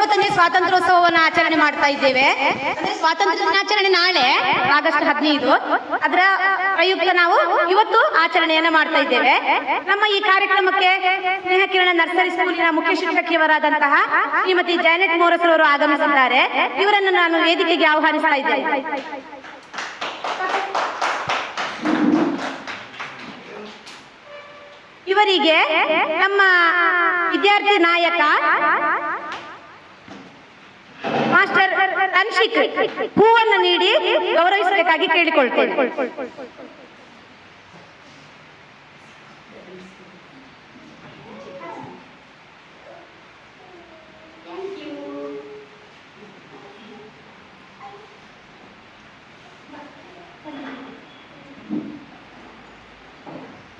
ಇವತ್ತೊಂದೇ ಸ್ವಾತಂತ್ರ್ಯೋತ್ಸವವನ್ನು ಆಚರಣೆ ಮಾಡ್ತಾ ಇದ್ದೇವೆ. ಸ್ವಾತಂತ್ರ್ಯ ದಿನಾಚರಣೆ ನಾಳೆ ಆಗಸ್ಟ್ 15. ಅದರ ಪ್ರಯುಕ್ತ ನಾವು ಇವತ್ತು ಆಚರಣೆಯನ್ನ ಮಾಡ್ತಾ ಇದ್ದೇವೆ. ನಮ್ಮ ಈ ಕಾರ್ಯಕ್ರಮಕ್ಕೆ ಸ್ನೇಹಕಿರಣ ನರ್ಸರಿ ಸ್ಕೂಲಿನ ಮುಖ್ಯ ಶಿಕ್ಷಕಿಯವರಾದಂತಹ ಶ್ರೀಮತಿ ಜಾನೆಟ್ ಮೋರಸ್ ಅವರು ಆಗಮಿಸಿದ್ದಾರೆ. ಇವರನ್ನು ನಾನು ವೇದಿಕೆಗೆ ಆಹ್ವಾನಿಸ್ತಾ ಇದ್ದೇನೆ. ಇವರಿಗೆ ನಮ್ಮ ವಿದ್ಯಾರ್ಥಿ ನಾಯಕ ಮಾಸ್ಟರ್ ತನ್ಶಿಕ್ ಹೂವನ್ನು ನೀಡಿ ಗೌರವಿಸಬೇಕಾಗಿ ಕೇಳಿಕೊಳ್ತೇನೆ.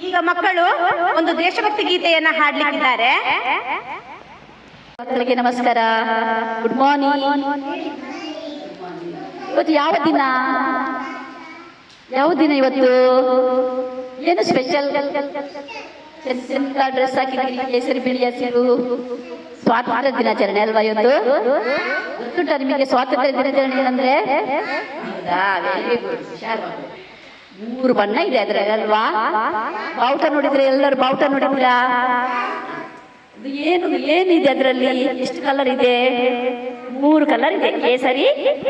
ಈಗ ಮಕ್ಕಳು ಒಂದು ದೇಶಭಕ್ತಿ ಗೀತೆಯನ್ನ ಹಾಡ್ಲಿಕ್ಕಿದ್ದಾರೆ. ಮಕ್ಕಳಿಗೆ ನಮಸ್ಕಾರ, ಗುಡ್ ಮಾರ್ನಿಂಗ್. ಇವತ್ತು ಯಾವ ದಿನ ಇವತ್ತು? ಏನು ಸ್ಪೆಷಲ್? ಡ್ರೆಸ್ ಹಾಕಿದ್ದೀರಿ, ಕೇಸರಿ ಬಿಳಿ ಹಸಿರು. ಸ್ವಾತಂತ್ರ್ಯ ದಿನಾಚರಣೆ ಅಲ್ವಾ ಇವತ್ತು? ಗೊತ್ತುಂಟ ನಿಮಗೆ ಸ್ವಾತಂತ್ರ್ಯ ದಿನಾಚರಣೆ ಏನಂದ್ರೆ? ಮೂರು ಬಣ್ಣ ಇದೆ ಅದ್ರಲ್ಲಿ ಅಲ್ವಾ? ಬಾವುಟ ನೋಡಿದ್ರೆ ಎಲ್ಲರೂ ಬಾವುಟ ನೋಡಿದ್ರ? ಏನಿದೆ ಅದರಲ್ಲಿ? ಎಷ್ಟು ಕಲರ್ ಇದೆ? 3 ಕಲರ್ ಇದೆ, ಕೇಸರಿ,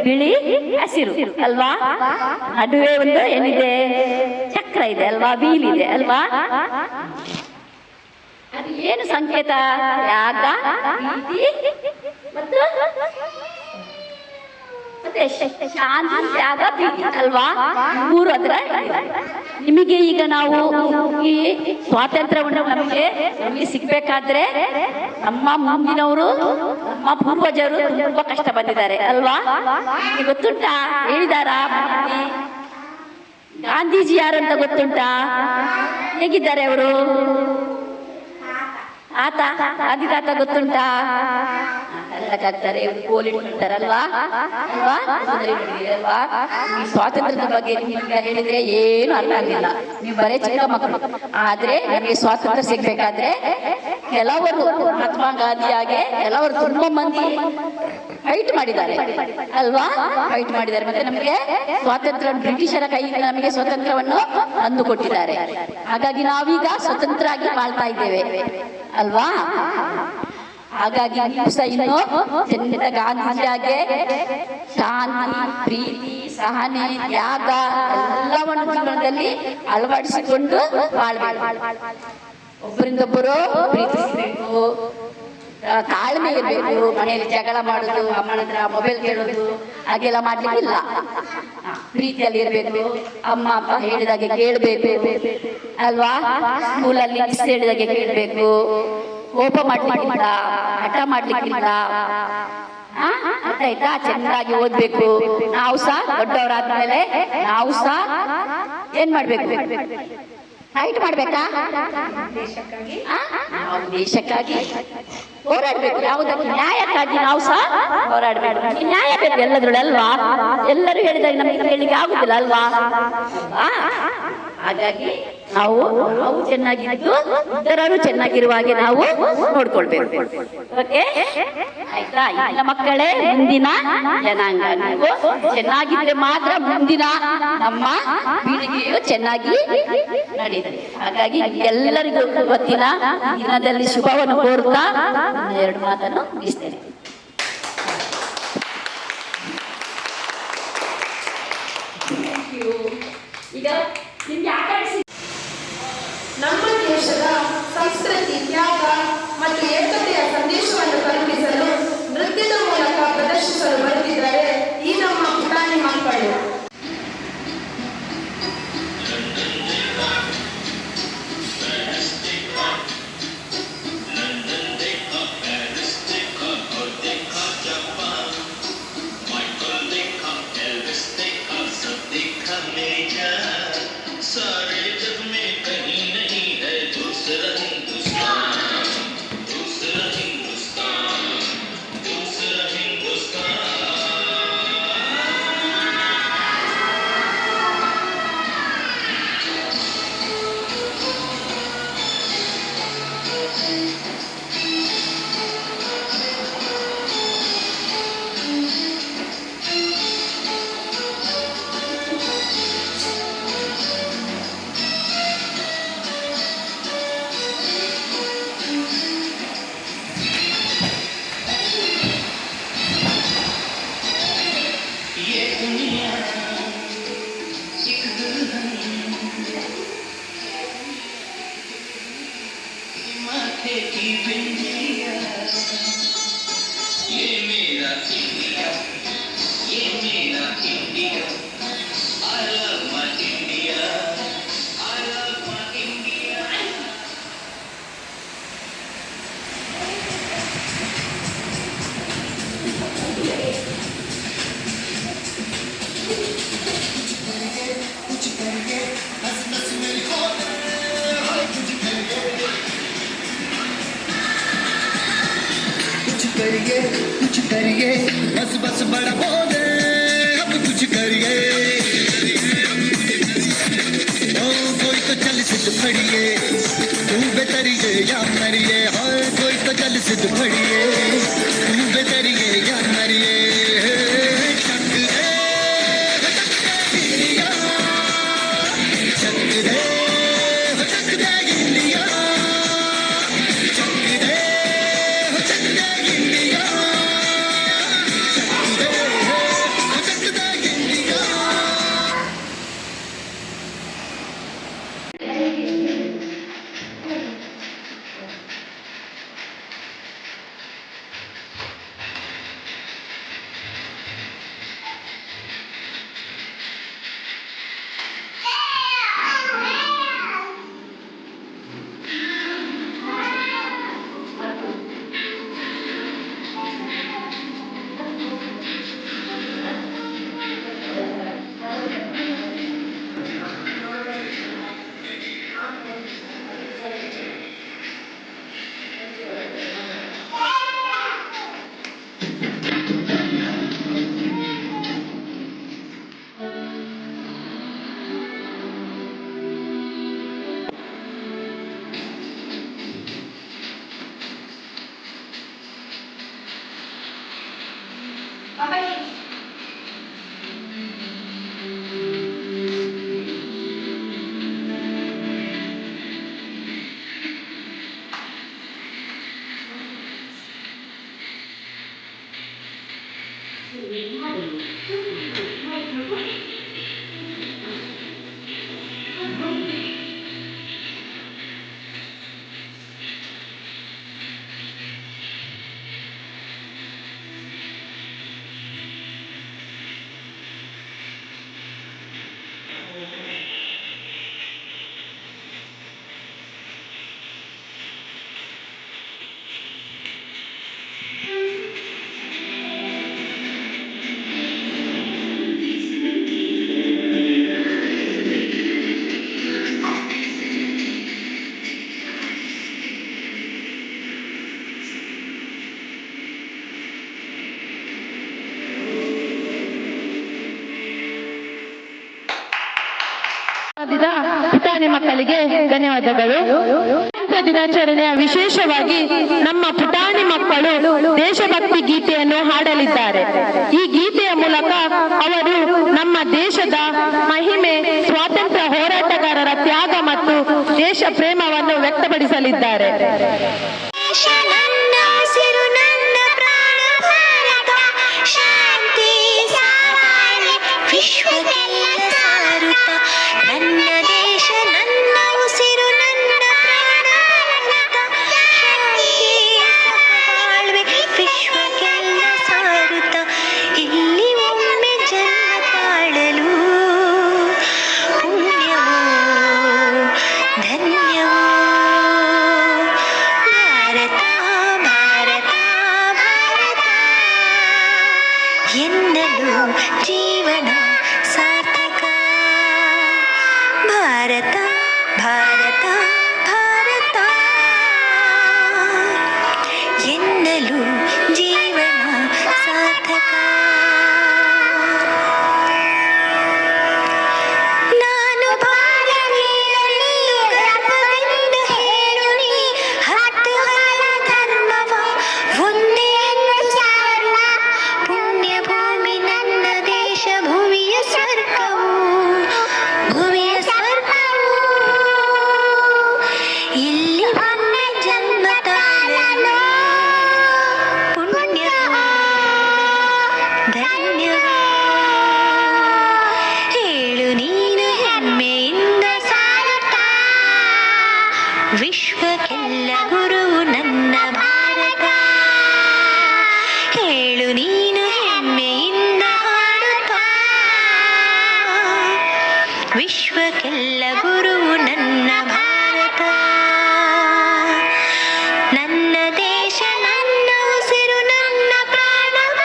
ಬಿಳಿ, ಹಸಿರು ಅಲ್ವಾ? ನಡುವೆ ಒಂದು ಏನಿದೆ? ಚಕ್ರ ಇದೆ ಅಲ್ವಾ? ವೀಲ್ ಇದೆ ಅಲ್ವಾ? ಅದು ಏನು ಸಂಕೇತ? ತ್ಯಾಗ, ಪ್ರೀತಿ ಮತ್ತು ಶಾಂತಿ, ತ್ಯಾಗ, ಪ್ರೀತಿ ಅಲ್ವಾ? 3 ಅದರ. ನಿಮಗೆ ಈಗ ನಾವು ಈ ಸ್ವಾತಂತ್ರ್ಯವನ್ನು ನಮಗೆ ಸಿಗ್ಬೇಕಾದ್ರೆ ನಮ್ಮ ಮುಂದಿನವರು, ನಮ್ಮ ಪೂರ್ವಜರು ತುಂಬಾ ಕಷ್ಟ ಬಂದಿದ್ದಾರೆ ಅಲ್ವಾ? ಗೊತ್ತುಂಟಾ? ಹೇಳಿದಾರಾ? ಗಾಂಧೀಜಿ ಯಾರಂತ ಗೊತ್ತುಂಟಾ? ಹೇಗಿದ್ದಾರೆ ಅವರು? ಗಾಂಧಿ ತಾತ ಗೊತ್ತುಂಟಾ? ಗೋಲಿಡ್ತಾರಲ್ವಾ? ಈ ಸ್ವಾತಂತ್ರ್ಯದ ಬಗ್ಗೆ ನಿಮಗೆ ಹೇಳಿದ್ರೆ ಏನು ಅರ್ಥ ಆಗಿಲ್ಲ. ನೀವು ಬರೇ ಚಿಕ್ಕ ಮಕ್ಕಳು. ಆದ್ರೆ ನಮಗೆ ಸ್ವಾತಂತ್ರ್ಯ ಸಿಗ್ಬೇಕಾದ್ರೆ ಕೆಲವರು ಮಹಾತ್ಮ ಗಾಂಧಿಯಾಗೆ ಕೆಲವರು ತುಂಬಾ ಮಂದಿ ಫೈಟ್ ಮಾಡಿದ್ದಾರೆ ಅಲ್ವಾ? ಫೈಟ್ ಮಾಡಿದ್ದಾರೆ. ಮತ್ತೆ ನಮಗೆ ಸ್ವಾತಂತ್ರ್ಯ ಬ್ರಿಟಿಷರ ಕೈಯಿಂದ ನಮಗೆ ಸ್ವಾತಂತ್ರ್ಯವನ್ನು ತಂದು ಕೊಟ್ಟಿದ್ದಾರೆ. ಹಾಗಾಗಿ ನಾವೀಗ ಸ್ವತಂತ್ರ ಆಗಿ ಬಾಳ್ತಾ ಇದ್ದೇವೆ ಅಲ್ವಾ? ಹಾಗಾಗಿ ಇನ್ನು ಚಂದ ಗಾಂಧೀಜಿಯಾಗೆ ಶಾಂತಿ, ಪ್ರೀತಿ, ಸಹನೆ, ತ್ಯಾಗ ಎಲ್ಲವನ್ನು ಜೀವನದಲ್ಲಿ ಅಳವಡಿಸಿಕೊಂಡು ಬಾಳ್ಬೇಕು. ಒಬ್ಬರಿಂದೊಬ್ಬರು ಪ್ರೀತಿಸಬೇಕು, ತಾಳ್ಮೆ ಇರಬೇಕು. ಮನೆಯಲ್ಲಿ ಜಗಳ ಮಾಡುದು, ಅಮ್ಮನ ಹತ್ರ ಮೊಬೈಲ್ ಕೇಳೋದು ಹಾಗೆಲ್ಲ ಮಾಡ್ಲಿಕ್ಕಿಲ್ಲ. ಪ್ರೀತಿಯಲ್ಲಿ ಇರಬೇಕು. ಅಮ್ಮ ಅಪ್ಪ ಹೇಳಿದಾಗೆ ಕೇಳಬೇಕು ಅಲ್ವಾ? ಸ್ಕೂಲಲ್ಲಿ ಮಿಸ್ ಹೇಳಿದಾಗೆ ಕೇಳಬೇಕು. ಕೋಪ ಮಾಡ್ಲಿಕ್ಕಿಲ್ಲ, ಹಠ ಮಾಡ್ಲಿಕ್ಕಿಲ್ಲ. ಅರ್ಥ ಆಯ್ತಾ? ಚೆನ್ನಾಗಿ ಓದ್ಬೇಕು. ನಾವು ಸಹ ದೊಡ್ಡವರಾದ್ಮೇಲೆ ನಾವು ಸಹ ಏನ್ ಮಾಡ್ಬೇಕು? ಫೈಟ್ ಮಾಡ್ಬೇಕಾ? ನಾವು ದೇಶಕ್ಕಾಗಿ ಹೋರಾಡ್ಬೇಕು. ಯಾವುದಕ್ಕೆ? ನ್ಯಾಯಕ್ಕಾಗಿ ನಾವು ಸಹ ಹೋರಾಡ್ಬೇಕು. ನ್ಯಾಯ ಬೇಕು ಎಲ್ಲದ್ರೊಳಗೆ ಅಲ್ವಾ? ಎಲ್ಲರೂ ಹೇಳಿದಾಗ ನಮಗೆ ಹೇಳಿಕೆ ಆಗುದಿಲ್ಲ ಅಲ್ವಾ? ಹಾಗಾಗಿ ನಾವು ಚೆನ್ನಾಗಿದ್ದು ಇತರರು ಚೆನ್ನಾಗಿರುವ ಹಾಗೆ ನಾವು ನೋಡ್ಕೊಳ್ಬೇಕು. ಓಕೆ ಆಯ್ತಾ? ಇಲ್ಲ ಮಕ್ಕಳೇ, ಮುಂದಿನ ಜನಾಂಗ. ನೀವು ಚೆನ್ನಾಗಿದ್ರೆ ಮಾತ್ರ ಮುಂದಿನ ನಮ್ಮ ಪೀಳಿಗೆಯು ಚೆನ್ನಾಗಿ ನಡೀತದೆ. ಹಾಗಾಗಿ ಎಲ್ಲರಿಗೂ ಇವತ್ತಿನ ದಿನದಲ್ಲಿ ಶುಭವನ್ನು ಕೋರುತ್ತಾ 2 ಮಾತನ್ನು ಮುಗಿಸ್ತೇನೆ. ಈಗ ನಮ್ಮ ದೇಶದ ಸಂಸ್ಕೃತಿ, ತ್ಯಾಗ ಮತ್ತು ಏಕತೆಯ ಸಂದೇಶವನ್ನು ತಲುಪಿಸಲು ನೃತ್ಯದ ಮೂಲಕ ಪ್ರದರ್ಶಿಸಲು ಬರುತ್ತಿದ್ದಾರೆ ಈ ನಮ್ಮ ಪುಟಾಣಿ ಮಕ್ಕಳು. कुछ करिए बस बस बड़ा बोले अब कुछ करिए ओ कोई तो चल सिद्ध फड़िए तू बेतरिए या मरिए और कोई तो चल सिद्ध फड़िए तू बेतरिए या मरिए चक दे इंडिया चक दे इंडिया चक दे इंडिया ಪುಟಾಣಿ ಮಕ್ಕಳಿಗೆ ಧನ್ಯವಾದಗಳು. ದಿನಾಚರಣೆಯ ವಿಶೇಷವಾಗಿ ನಮ್ಮ ಪುಟಾಣಿ ಮಕ್ಕಳು ದೇಶಭಕ್ತಿ ಗೀತೆಯನ್ನು ಹಾಡಲಿದ್ದಾರೆ. ಈ ಗೀತೆಯ ಮೂಲಕ ಅವರು ನಮ್ಮ ದೇಶದ ಮಹಿಮೆ, ಸ್ವಾತಂತ್ರ್ಯ ಹೋರಾಟಗಾರರ ತ್ಯಾಗ ಮತ್ತು ದೇಶ ಪ್ರೇಮವನ್ನು ವ್ಯಕ್ತಪಡಿಸಲಿದ್ದಾರೆ. ಜೀವನ ಸಾರ್ಥಕ ಭಾರತ ಭಾರತ ಭಾರತ ಎನ್ನಲು ಜೀವನ ಸಾರ್ಥಕ. ನಾನು ಭಾರತೀಯನೆಂದು ಗರ್ವದಿಂದ ಹೇಳು ನೀ, ಹತ್ತು ಹಲ ಧರ್ಮವ ಒಂದೇ ಎಂದು ಸಾರುವ ಪುಣ್ಯ ಭೂಮಿ ನನ್ನ ದೇಶ, ಭೂಮಿಯ ಸ್ವರ್ಗವು ಭೂಮಿಯ ಸ್ವರ್ಗವು. ಇಲ್ಲಿ ಒಮ್ಮೆ ಜನ್ಮ ತಾಳಲು ಪುಣ್ಯವೋ ಧನ್ಯವೋ. ಹೇಳು ನೀನು ಹೆಮ್ಮೆಯಿಂದ ಸಾರುತ್ತಾ, ವಿಶ್ವಕ್ಕೆಲ್ಲ ಗುರುವು ನನ್ನ ಭಾರತ. ಹೇಳು ನೀನು ಹೆಮ್ಮೆಯಿಂದ ಹಾಡುತ್ತಾ, ವಿಶ್ವಕ್ಕೆಲ್ಲ ಗುರುವು ನನ್ನ ಭಾರತ. ನನ್ನ ದೇಶ ನನ್ನ ಉಸಿರು ನನ್ನ ಪ್ರಾಣವ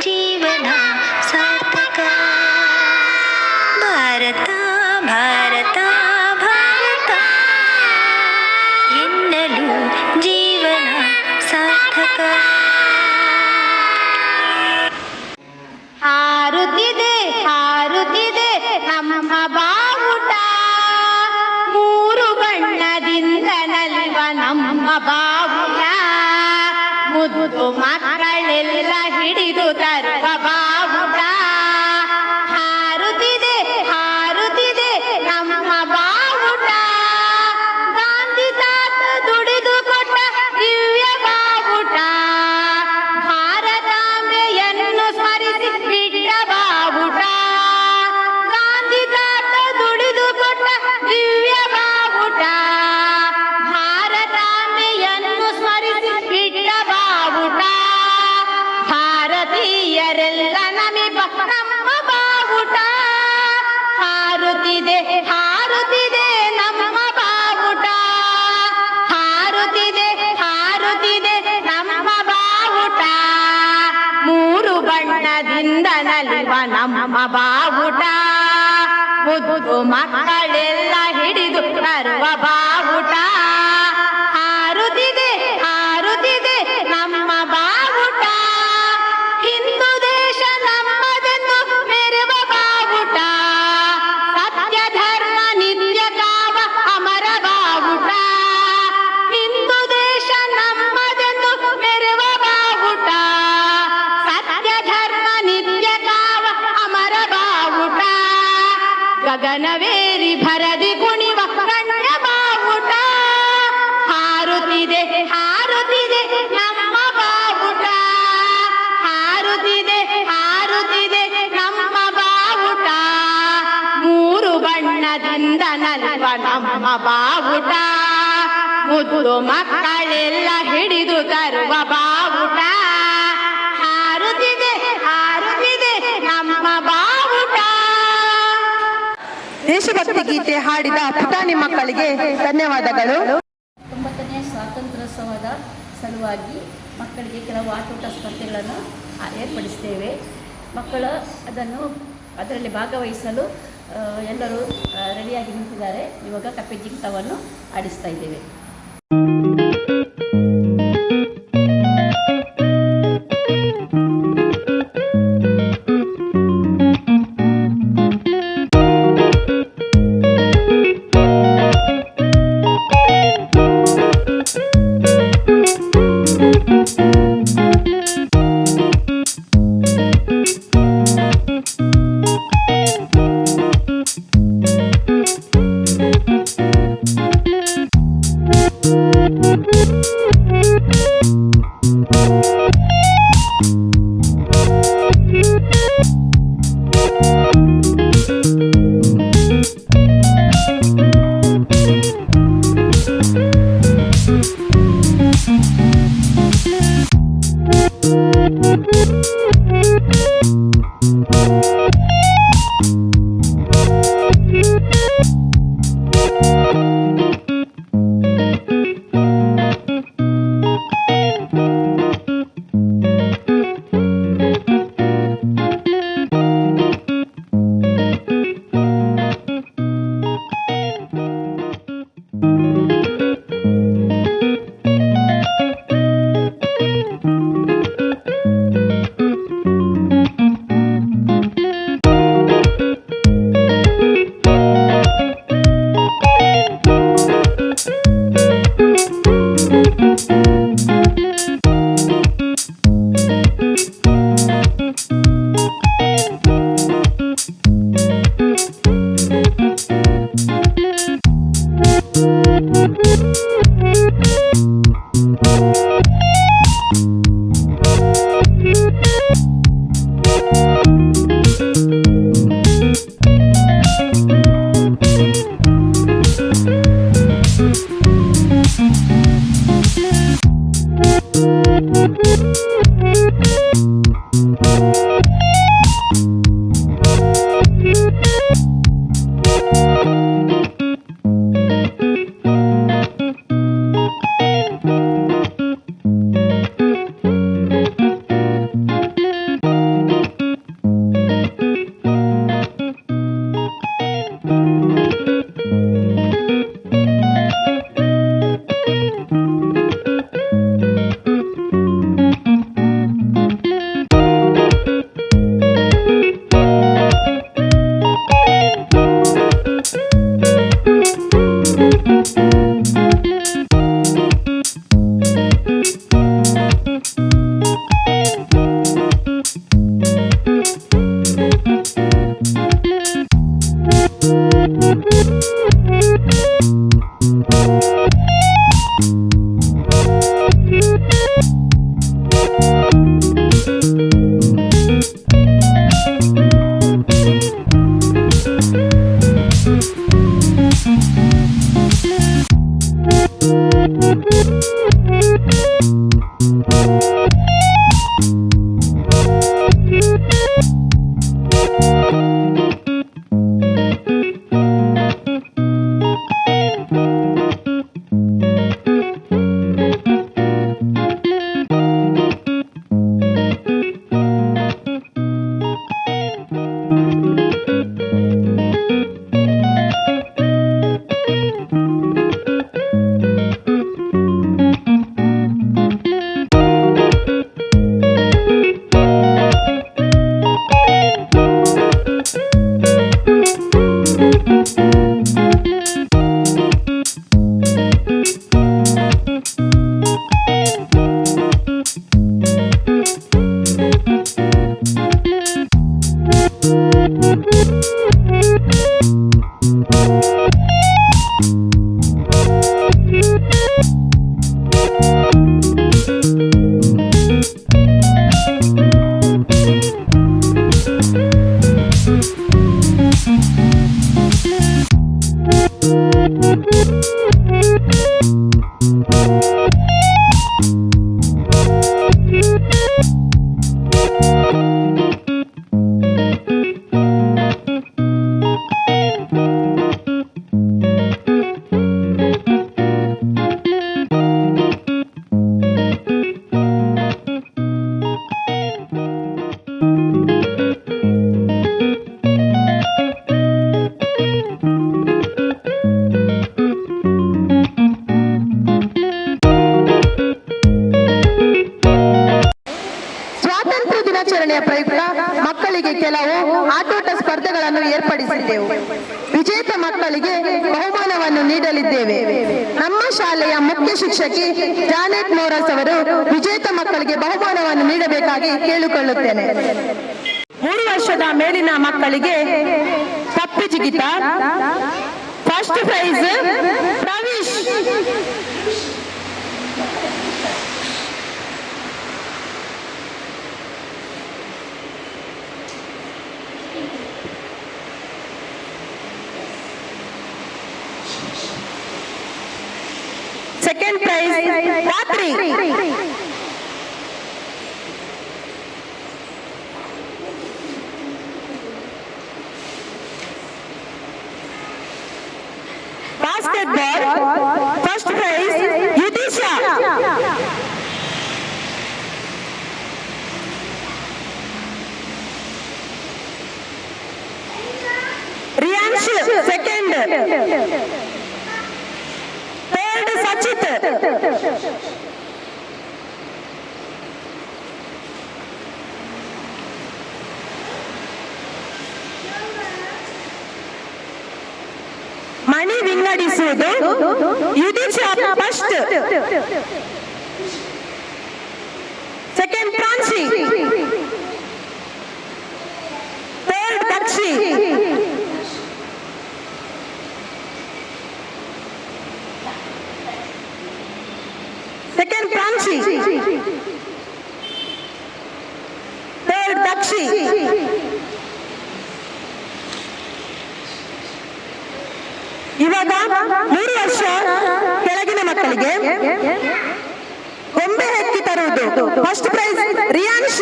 ಜೀವನ ಸಾರ್ಥಕ. ಭಾರತ ಭಾರತ ಭಾರತ ಎನ್ನಲು ಜೀವನ ಸಾರ್ಥಕ. ಹಾರುತ್ತಿದೆ ಹಾರುತ್ತಿದೆ ನಮ್ಮ ಬಾವುಟ, ಮೂರು ಬಣ್ಣದಿಂದ ನಲಿವ ನಮ್ಮ ಬಾವುಟ, ಮುದ್ದು ಮಕ್ಕಳೆಲ್ಲ ಹಿಡಿದು ತರುವ ಬಾವುಟ. ಹಾರುತ್ತಿದೆ ಹಾರುತ್ತಿದೆ ನಮ್ಮ ಬಾವುಟ, ಗಾಂಧಿ ತಾತ ದುಡಿದು ಕೊಟ್ಟ ದಿವ್ಯ ಬಾವುಟ, ಭಾರತಾಂಬೆಯನ್ನು ಸ್ಮರಿಸಿ ಬಿಟ್ಟ ಬಾವುಟ, ಗಾಂಧಿ ತಾತ ದುಡಿದು ಕೊಟ್ಟ ದಿವ್ಯ ಬಾವುಟ, ಭಾರತಾಂಬೆಯನ್ನು ಸ್ಮರಿಸಿ ಬಿಟ್ಟ ಬಾವುಟ. ಭಾರತೀಯರೆಲ್ಲ ನಮಿಪ ನಮ್ಮ ಬಾವುಟ, ಹಾರುತ್ತಿದೆ ಹಾರುತ್ತಿದೆ ನಮ್ಮ ಬಾವುಟ, ಹಾರುತ್ತಿದೆ ಹಾರುತ್ತಿದೆ ನಮ್ಮ ಬಾವುಟ, ಮೂರು ಬಣ್ಣದಿಂದ ನಲಿವ ನಮ್ಮ ಬಾವುಟ, ಮುದ್ದು ಮಕ್ಕಳೆಲ್ಲ ಹಿಡಿದು ತರುವ ಬಾವುಟ. ಹಾರುತ್ತಿದೆ ಹಾರುತ್ತಿದೆ ನಮ್ಮ ಬಾವುಟ, ಹಿಂದೂ ದೇಶ ನಮ್ಮದೆಂದು ಮೆರೆವ ಬಾವುಟ, ಸತ್ಯ ಧರ್ಮ ನಿತ್ಯ ಕಾವ ಅಮರ ಬಾವುಟ, ಹಿಂದೂ ದೇಶ ನಮ್ಮದೆಂದು ಮೆರೆವ ಬಾವುಟ, ಸತ್ಯ ಧರ್ಮ ನಿತ್ಯ ಕಾವ ಅಮರ ಬಾವುಟ, ಗಗನವೇರಿ ಭರದಿ ಕುಣಿವ ಗಣ್ಯ ಬಾವುಟ. ಹಾರುತ್ತಿದೆ ಹಾರುತ್ತಿದೆ ನಮ್ಮ ಬಾವುಟ, ಹಾರುತ್ತಿದೆ ಹಾರುತ್ತಿದೆ ನಮ್ಮ ಬಾವುಟ, ಮೂರು ಬಣ್ಣದಿಂದ ನಲಿವ ನಮ್ಮ ಬಾವುಟ, ಮುದ್ದು ಮಕ್ಕಳೆಲ್ಲ ಹಿಡಿದು ತರುವ ಬಾವುಟ. ಹಾರುತ್ತಿದೆ ಹಾರುತ್ತಿದೆ ನಮ್ಮ ಬಾವುಟ. ದೇಶಭಕ್ತಿ ಗೀತೆ ಹಾಡಿದ ಪುಟಾಣಿ ಮಕ್ಕಳಿಗೆ ಧನ್ಯವಾದಗಳು. 90ನೇ ಸ್ವಾತಂತ್ರ್ಯೋತ್ಸವದ ಸಲುವಾಗಿ ಮಕ್ಕಳಿಗೆ ಕೆಲವು ಆಟೋಟ ಸ್ಪರ್ಧೆಗಳನ್ನು ಏರ್ಪಡಿಸ್ತೇವೆ. ಮಕ್ಕಳು ಅದರಲ್ಲಿ ಭಾಗವಹಿಸಲು ಎಲ್ಲರೂ ರೆಡಿಯಾಗಿ ನಿಂತಿದ್ದಾರೆ. ಇವಾಗ ಕಪ್ಪೆ ಜಿಗಿತವನ್ನು ಆಡಿಸ್ತಾ ಇದ್ದೇವೆ. ಸ್ವಾತಂತ್ರ್ಯ ದಿನಾಚರಣೆಯ ಪ್ರಯುಕ್ತ ಮಕ್ಕಳಿಗೆ ಕೆಲವು ಆಟೋಟ ಸ್ಪರ್ಧೆಗಳನ್ನು ಏರ್ಪಡಿಸಿದ್ದೆವು. ವಿಜೇತ ಮಕ್ಕಳಿಗೆ ಬಹುಮಾನವನ್ನು ನೀಡಲಿದ್ದೇವೆ. ನಮ್ಮ ಶಾಲೆಯ ಮುಖ್ಯ ಶಿಕ್ಷಕಿ ಜಾನೆಟ್ ಮೋರಸ್ ಅವರು ವಿಜೇತ ಮಕ್ಕಳಿಗೆ ಬಹುಮಾನವನ್ನು ನೀಡಬೇಕಾಗಿ ಕೇಳಿಕೊಳ್ಳುತ್ತೇನೆ. 3 ವರ್ಷದ ಮೇಲಿನ ಮಕ್ಕಳಿಗೆ ಕಪ್ಪು ಜಿಗಿತ, first prize Praveesh. Second prize ರಾತ್ರಿ. Basketball first prize Yudisha. Riyansh second. Third Sachit. ಮಣಿ ವಿಂಗಡಿಸುವುದು Yudisha first, second Pransi, third Dakshi. Second Pransi, third Dakshi. ಇವಾಗ 3 ವರ್ಷ ಕೆಳಗಿನ ಮಕ್ಕಳಿಗೆ ಗೊಂಬೆ ಹೆಕ್ಕಿ ತರುವುದು. First prize Riyansh,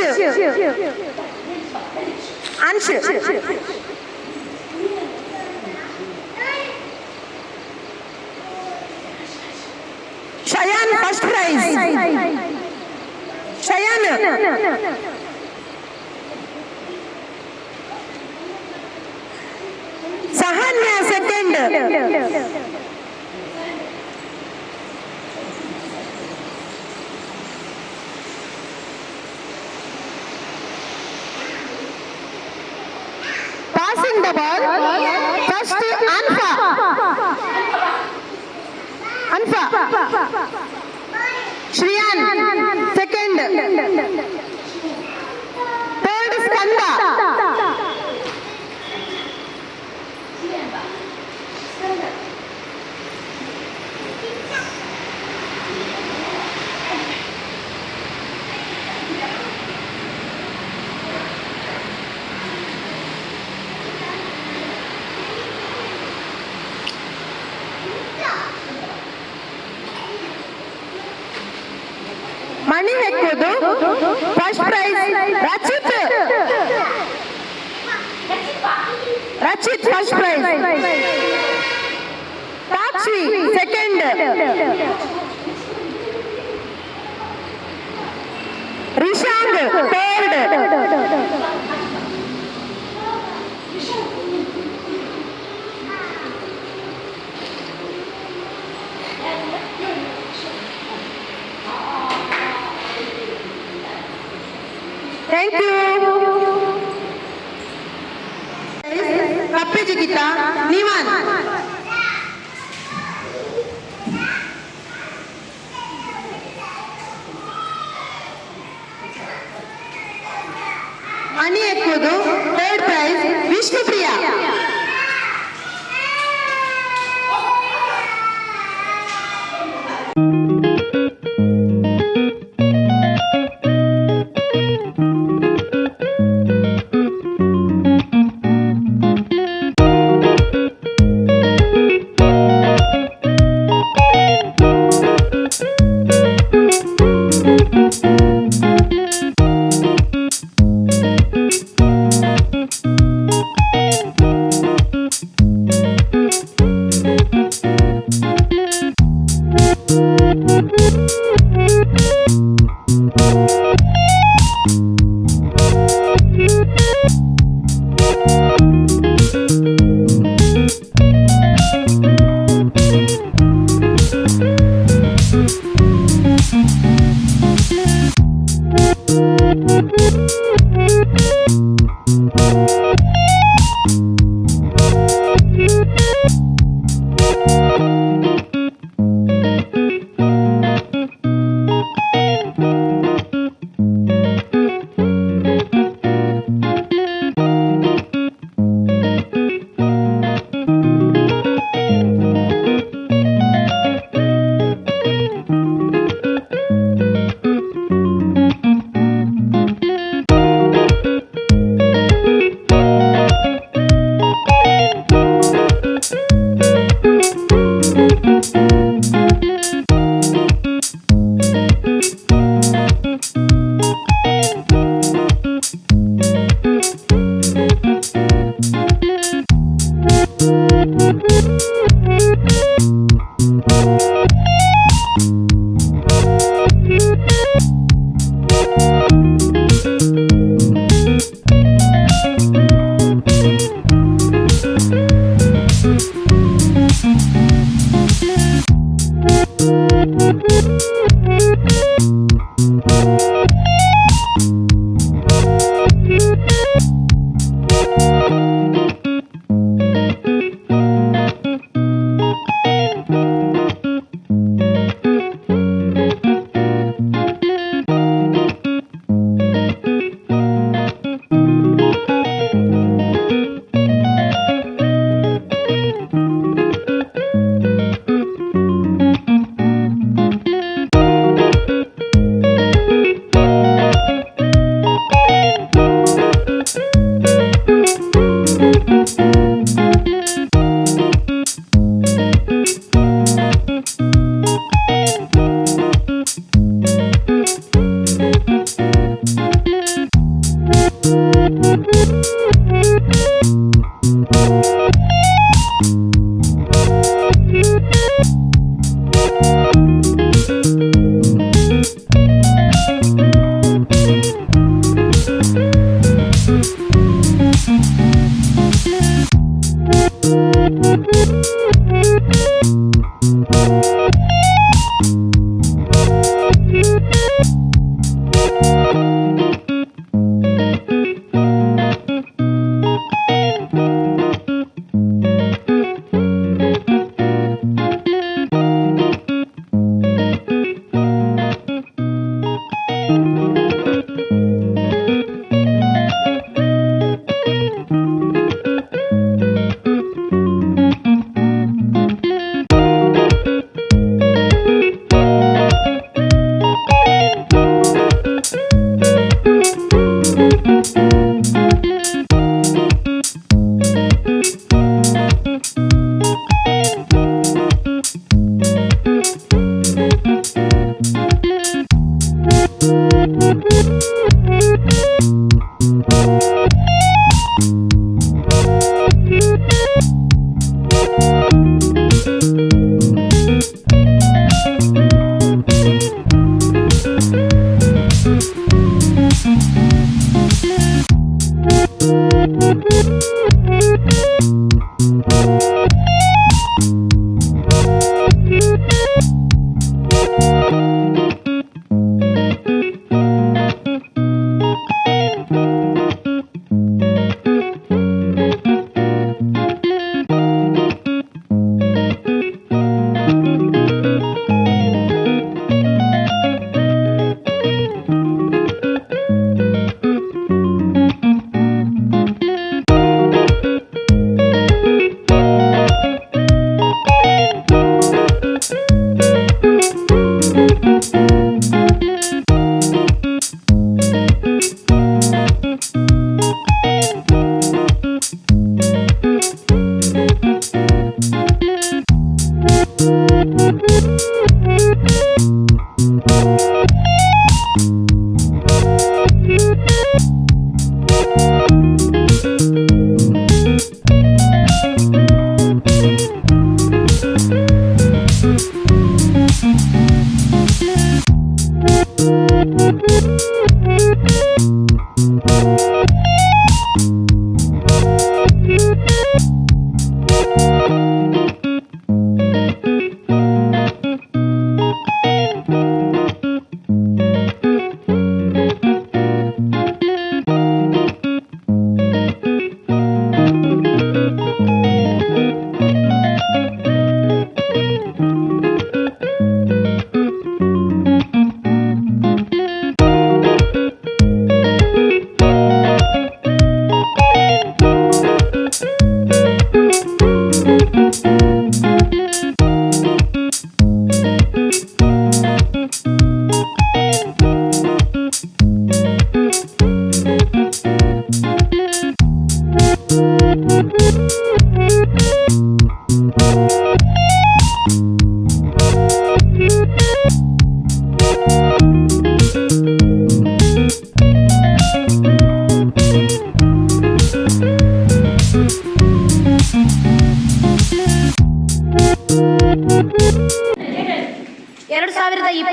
Ansh. Shayan first prize. Shayan. Sahanya second. Passing the ball first Anfa. Anfa. Shriyan second. Third Skanda. ಮಣಿ ಮಣಿ ಹೆಕ್ಕುವುದು first prize Rachit. Rachit first prize. Sakshi second. Rishang third. Thank you. ಕಪ್ಪೆ ಜಿಗಿತ ನಿವಾನ್. ಮಣಿ ಎಕ್ಕುವುದು ಥರ್ಡ್ ಪ್ರೈಸ್ ವಿಷ್ಣುಪ್ರಿಯ.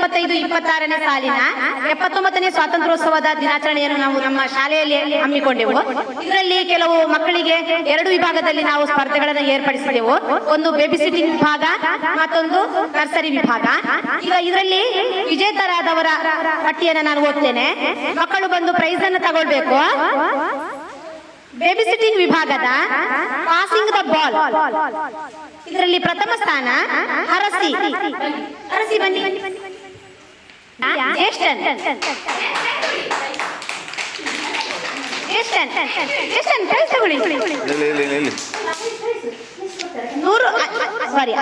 2025-26ನೇ ಸಾಲಿನ 79ನೇ ಸ್ವಾತಂತ್ರ್ಯೋತ್ಸವದ ದಿನಾಚರಣೆಯನ್ನು ನಾವು ನಮ್ಮ ಶಾಲೆಯಲ್ಲಿ ಹಮ್ಮಿಕೊಂಡೆವು. ಇದರಲ್ಲಿ ಕೆಲವು ಮಕ್ಕಳಿಗೆ 2 ವಿಭಾಗದಲ್ಲಿ ನಾವು ಸ್ಪರ್ಧೆಗಳನ್ನು ಏರ್ಪಡಿಸಿದೆವು. ಒಂದು ಬೇಬಿ ಸಿಟ್ಟಿಂಗ್ ವಿಭಾಗ, ಮತ್ತೊಂದು ನರ್ಸರಿ ವಿಭಾಗ. ಈಗ ಇದರಲ್ಲಿ ವಿಜೇತರಾದವರ ಪಟ್ಟಿಯನ್ನು ನಾನು ಓದ್ತೇನೆ. ಮಕ್ಕಳು ಬಂದು ಪ್ರೈಸ್ ಅನ್ನು ತಗೊಳ್ಬೇಕು. ಬೇಬಿ ಸಿಟ್ಟಿಂಗ್ ವಿಭಾಗದ ಪಾಸಿಂಗ್ ದ ಬಾಲ್, ಇದರಲ್ಲಿ ಪ್ರಥಮ ಸ್ಥಾನ ಹರಸಿ ಬನ್ನಿ. ಜ್ಯೇಷ್ಠನ್ ಪ್ರೈಸ್ ತಗೊಳ್ಳಿ.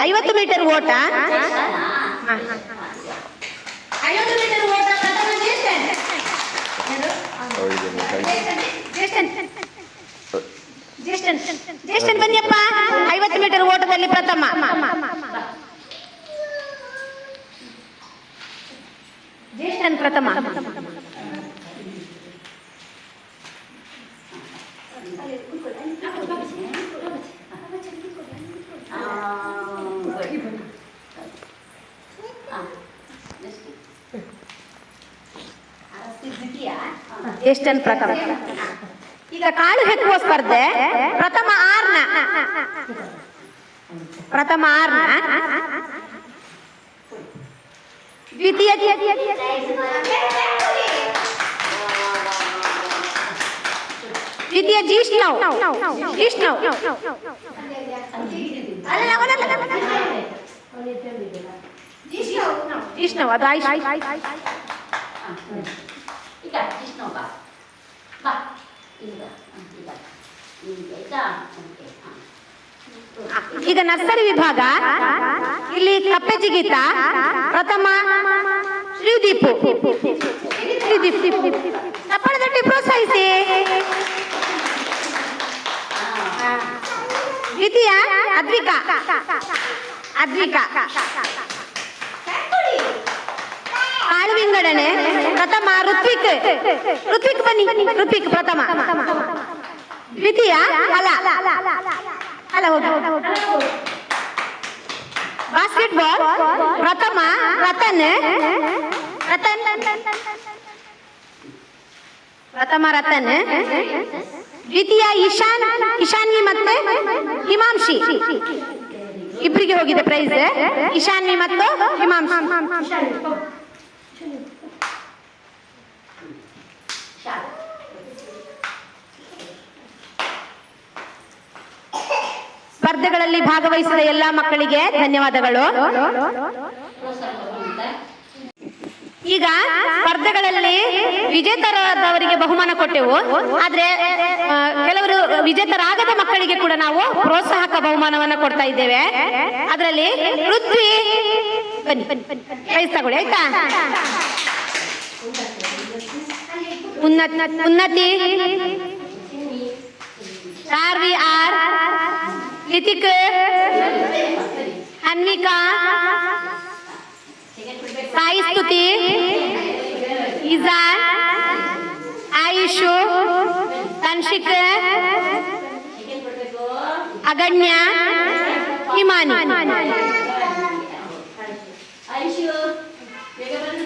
50 ಮೀಟರ್ ಓಟ, 50 ಮೀಟರ್ ಓಟ ಪ್ರಥಮ ಜ್ಯೇಷ್ಠನ್ ಬನ್ನಿಯಪ್ಪ. 50 ಮೀಟರ್ ಓಟದಲ್ಲಿ ಪ್ರಥಮ. ಜ್ಯೇಷ್ಠನ್ ಪ್ರಥಮ. ಜ್ಯೇಷ್ಠನ್ ಪ್ರಥಮ. ಈಗ ಕಾಳು ಹೆಕ್ಕುವ ಸ್ಪರ್ಧೆ ಪ್ರಥಮ ಆರ್ನ ದ್ವಿತೀಯ ಜಿಷ್ಣವ್ ಅದು ಈಗ ನರ್ಸರಿ ವಿಭಾಗ, ಇಲ್ಲಿ ಕಪ್ಪೆ ಜಿಗಿತ ಪ್ರಥಮ ಶ್ರೀದೀಪ್. ತಪ್ಪಳದಟ್ಟಿ ಪ್ರೋತ್ಸಾಹಿಸಿ. ದ್ವಿತೀಯ ಅದ್ವಿಕಾ. ಕಾಳು ವಿಂಗಡಣೆ ಪ್ರಥಮ ಋತ್ವಿಕ್ ಬನ್ನಿ. ಋತ್ವಿಕ್ ಪ್ರಥಮ. ದ್ವಿತೀಯ ಅಲ್ಲ ಹೋಗಿ. ಬಾಸ್ಕೆಟ್ ಬಾಲ್ ಪ್ರಥಮ ರತನ್. ರತನ್, ಪ್ರಥಮ ರತನ್, ದ್ವಿತೀಯ ಇಶಾನ್ವಿ ಮತ್ತೆ ಹಿಮಾಂಶಿ, ಇಬ್ಬರಿಗೆ ಹೋಗಿದೆ ಪ್ರೈಸ್. ಇಶಾನ್ವಿ ಮತ್ತು ಹಿಮಾಂಶಿ. ಸ್ಪರ್ಧೆಗಳಲ್ಲಿ ಭಾಗವಹಿಸಿದ ಎಲ್ಲಾ ಮಕ್ಕಳಿಗೆ ಧನ್ಯವಾದಗಳು. ಈಗ ಸ್ಪರ್ಧೆಗಳಲ್ಲಿ ವಿಜೇತರಾದವರಿಗೆ ಬಹುಮಾನ ಕೊಟ್ಟೆವು. ಆದ್ರೆ ಕೆಲವರು ವಿಜೇತರಾಗದ ಮಕ್ಕಳಿಗೆ ಕೂಡ ನಾವು ಪ್ರೋತ್ಸಾಹಕ ಬಹುಮಾನವನ್ನ ಕೊಡ್ತಾ ಇದ್ದೇವೆ. ಅದರಲ್ಲಿ ಪೃಥ್ವಿ ಬನ್ನಿ ಪ್ರೈಸ್ ತಗೊಳ್ಳಿ ಆಯ್ತಾ. ಉನ್ನತಿ, ಶಾರ್ವಿ ಆರ್, ಲಿತಿಕ್, ಅನ್ವಿಕಾ, ಸಾಯಿ ಸ್ತುತಿ, ಇಜಾನ್, ಆಯುಷು, ತನ್ಶಿಕ್, ಅಗಣ್ಯ, ಹಿಮಾನಿ. ಆಯುಷು ಬೇಗ ಬಂದು